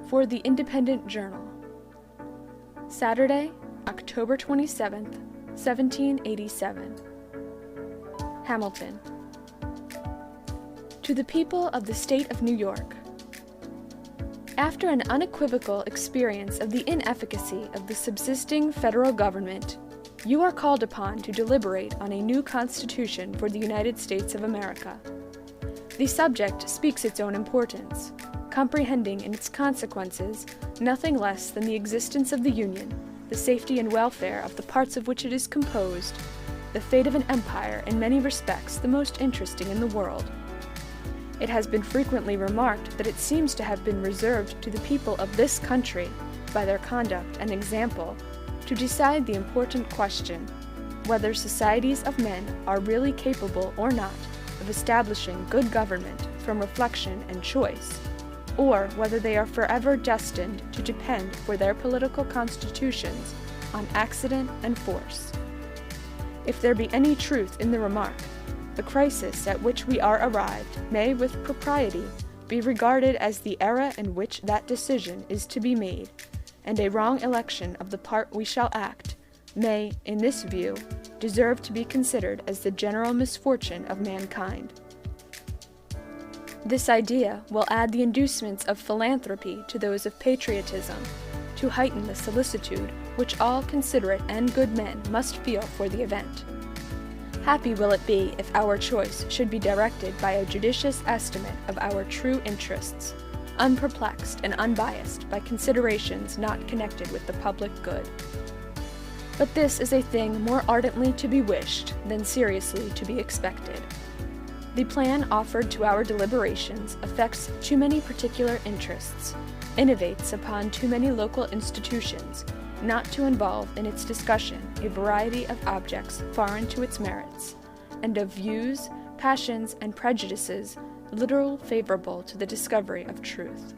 For the Independent Journal. Saturday, October 27th, 1787. Hamilton. To the people of the State of New York. After an unequivocal experience of the inefficacy of the subsisting federal government, you are called upon to deliberate on a new Constitution for the United States of America. The subject speaks its own importance, comprehending in its consequences nothing less than the existence of the Union, the safety and welfare of the parts of which it is composed, the fate of an empire in many respects the most interesting in the world. It has been frequently remarked that it seems to have been reserved to the people of this country, by their conduct and example, to decide the important question, whether societies of men are really capable or not of establishing good government from reflection and choice, or whether they are forever destined to depend for their political constitutions on accident and force. If there be any truth in the remark, the crisis at which we are arrived may with propriety be regarded as the era in which that decision is to be made, and a wrong election of the part we shall act may, in this view, deserve to be considered as the general misfortune of mankind. This idea will add the inducements of philanthropy to those of patriotism, to heighten the solicitude which all considerate and good men must feel for the event. Happy will it be if our choice should be directed by a judicious estimate of our true interests, unperplexed and unbiased by considerations not connected with the public good. But this is a thing more ardently to be wished than seriously to be expected. The plan offered to our deliberations affects too many particular interests, innovates upon too many local institutions, not to involve in its discussion a variety of objects foreign to its merits, and of views, passions, and prejudices little favorable to the discovery of truth.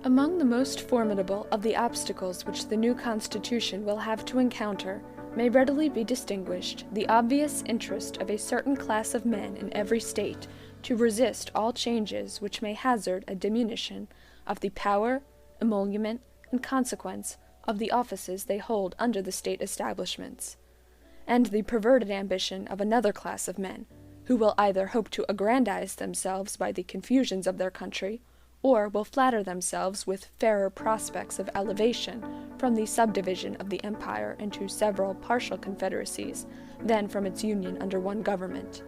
Among the most formidable of the obstacles which the new Constitution will have to encounter may readily be distinguished the obvious interest of a certain class of men in every state to resist all changes which may hazard a diminution of the power, emolument, and consequence of the offices they hold under the state establishments, and the perverted ambition of another class of men, who will either hope to aggrandize themselves by the confusions of their country, or will flatter themselves with fairer prospects of elevation from the subdivision of the empire into several partial confederacies than from its union under one government.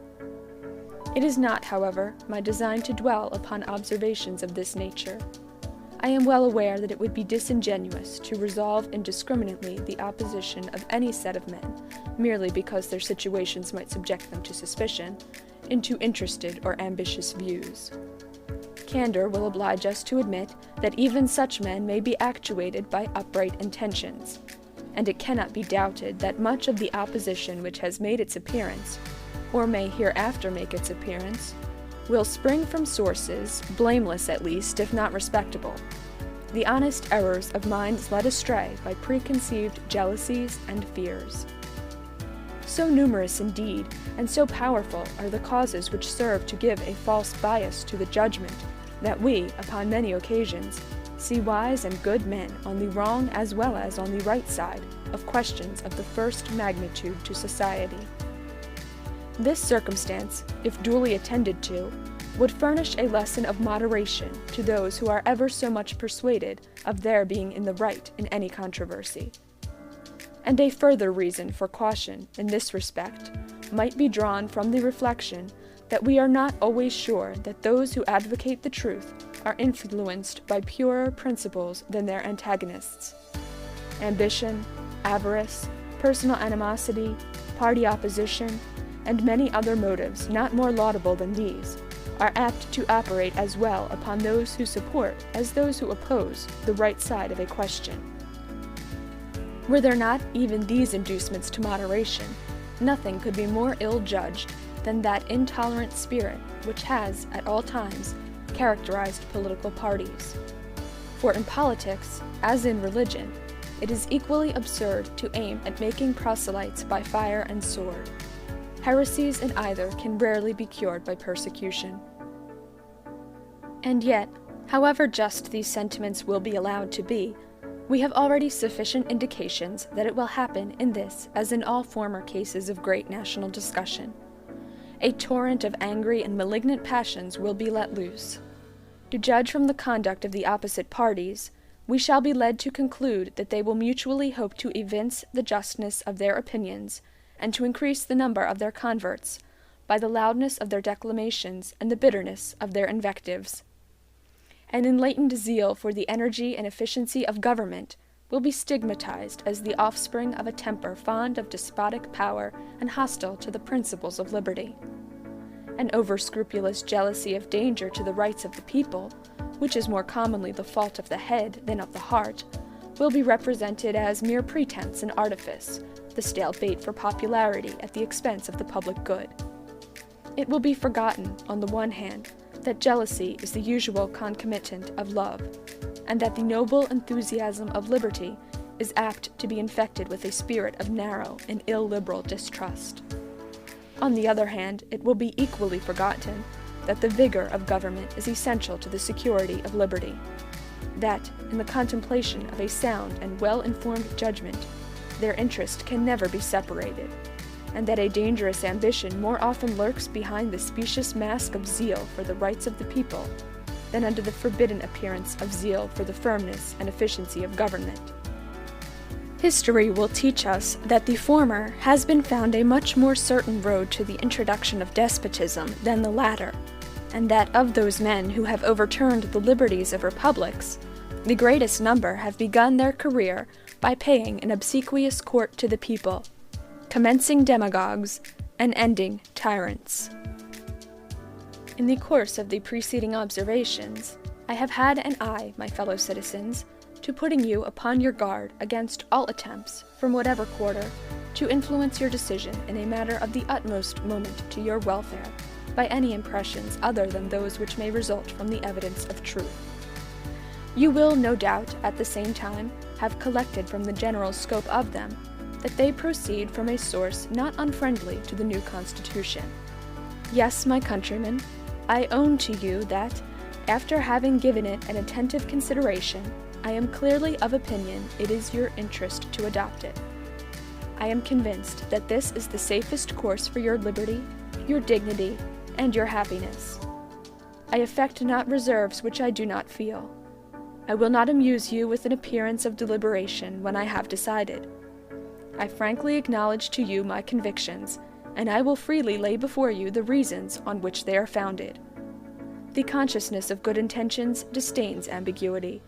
It is not, however, my design to dwell upon observations of this nature. I am well aware that it would be disingenuous to resolve indiscriminately the opposition of any set of men, merely because their situations might subject them to suspicion, into interested or ambitious views. Candor will oblige us to admit that even such men may be actuated by upright intentions, and it cannot be doubted that much of the opposition which has made its appearance, or may hereafter make its appearance, will spring from sources, blameless at least, if not respectable, the honest errors of minds led astray by preconceived jealousies and fears. So numerous indeed, and so powerful are the causes which serve to give a false bias to the judgment, that we, upon many occasions, see wise and good men on the wrong as well as on the right side of questions of the first magnitude to society. This circumstance, if duly attended to, would furnish a lesson of moderation to those who are ever so much persuaded of their being in the right in any controversy. And a further reason for caution in this respect might be drawn from the reflection that we are not always sure that those who advocate the truth are influenced by purer principles than their antagonists. Ambition, avarice, personal animosity, party opposition, and many other motives not more laudable than these, are apt to operate as well upon those who support as those who oppose the right side of a question. Were there not even these inducements to moderation, nothing could be more ill-judged than that intolerant spirit which has, at all times, characterized political parties. For in politics, as in religion, it is equally absurd to aim at making proselytes by fire and sword. Heresies in either can rarely be cured by persecution. And yet, However just these sentiments will be allowed to be, we have already sufficient indications that it will happen in this as in all former cases of great national discussion. A torrent of angry and malignant passions will be let loose. To judge from the conduct of the opposite parties, we shall be led to conclude that they will mutually hope to evince the justness of their opinions and to increase the number of their converts by the loudness of their declamations and the bitterness of their invectives. An enlightened zeal for the energy and efficiency of government will be stigmatized as the offspring of a temper fond of despotic power and hostile to the principles of liberty. An over-scrupulous jealousy of danger to the rights of the people, which is more commonly the fault of the head than of the heart, will be represented as mere pretense and artifice, the stale bait for popularity at the expense of the public good. It will be forgotten, on the one hand, that jealousy is the usual concomitant of love, and that the noble enthusiasm of liberty is apt to be infected with a spirit of narrow and illiberal distrust. On the other hand, it will be equally forgotten that the vigor of government is essential to the security of liberty, that, in the contemplation of a sound and well-informed judgment, their interest can never be separated, and that a dangerous ambition more often lurks behind the specious mask of zeal for the rights of the people than under the forbidden appearance of zeal for the firmness and efficiency of government. History will teach us that the former has been found a much more certain road to the introduction of despotism than the latter, and that of those men who have overturned the liberties of republics, the greatest number have begun their career by paying an obsequious court to the people, commencing demagogues and ending tyrants. In the course of the preceding observations, I have had an eye, my fellow citizens, to putting you upon your guard against all attempts, from whatever quarter, to influence your decision in a matter of the utmost moment to your welfare, by any impressions other than those which may result from the evidence of truth. You will, no doubt, at the same time, have collected from the general scope of them that they proceed from a source not unfriendly to the new Constitution. Yes, my countrymen, I own to you that, after having given it an attentive consideration, I am clearly of opinion it is your interest to adopt it. I am convinced that this is the safest course for your liberty, your dignity, and your happiness. I affect not reserves which I do not feel. I will not amuse you with an appearance of deliberation when I have decided. I frankly acknowledge to you my convictions, and I will freely lay before you the reasons on which they are founded. The consciousness of good intentions disdains ambiguity.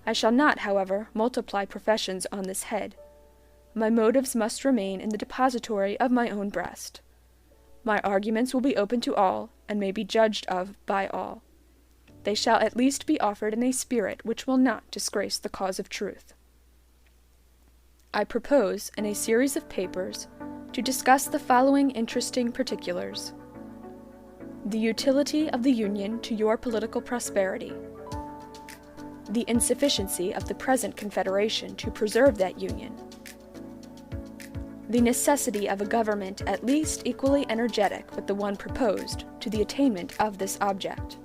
I shall not, however, multiply professions on this head. My motives must remain in the depository of my own breast. My arguments will be open to all, and may be judged of by all. They shall at least be offered in a spirit which will not disgrace the cause of truth. I propose, in a series of papers, to discuss the following interesting particulars: the utility of the Union to your political prosperity, the insufficiency of the present Confederation to preserve that Union, the necessity of a government at least equally energetic with the one proposed to the attainment of this object,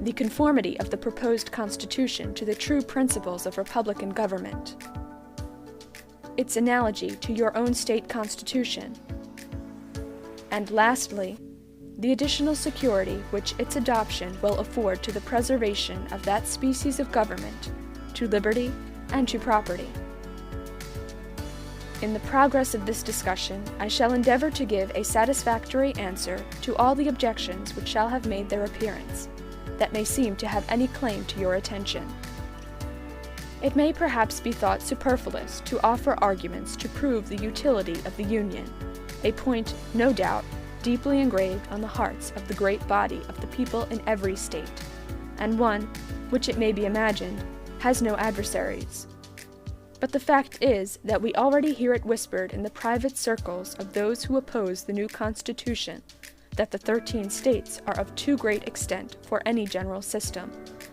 the conformity of the proposed Constitution to the true principles of republican government, its analogy to your own state constitution, and lastly, the additional security which its adoption will afford to the preservation of that species of government, to liberty and to property. In the progress of this discussion, I shall endeavor to give a satisfactory answer to all the objections which shall have made their appearance, that may seem to have any claim to your attention. It may perhaps be thought superfluous to offer arguments to prove the utility of the Union, a point, no doubt, deeply engraved on the hearts of the great body of the people in every state, and one, which it may be imagined, has no adversaries. But the fact is that we already hear it whispered in the private circles of those who oppose the new Constitution, that the 13 states are of too great extent for any general system,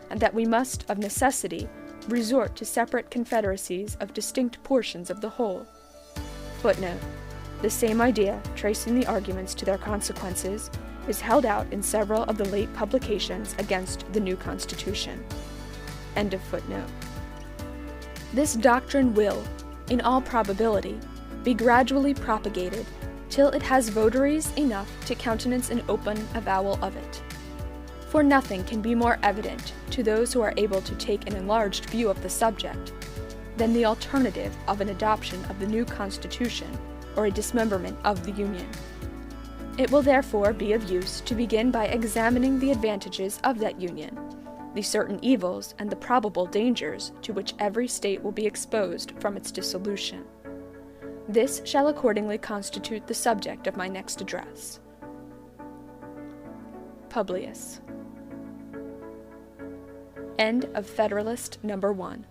and that we must, of necessity, resort to separate confederacies of distinct portions of the whole. Footnote: the same idea, tracing the arguments to their consequences, is held out in several of the late publications against the new Constitution. End of footnote. This doctrine will, in all probability, be gradually propagated till it has votaries enough to countenance an open avowal of it. For nothing can be more evident to those who are able to take an enlarged view of the subject than the alternative of an adoption of the new Constitution or a dismemberment of the Union. It will therefore be of use to begin by examining the advantages of that Union, the certain evils and the probable dangers to which every state will be exposed from its dissolution. This shall accordingly constitute the subject of my next address. Publius. End of Federalist No. 1.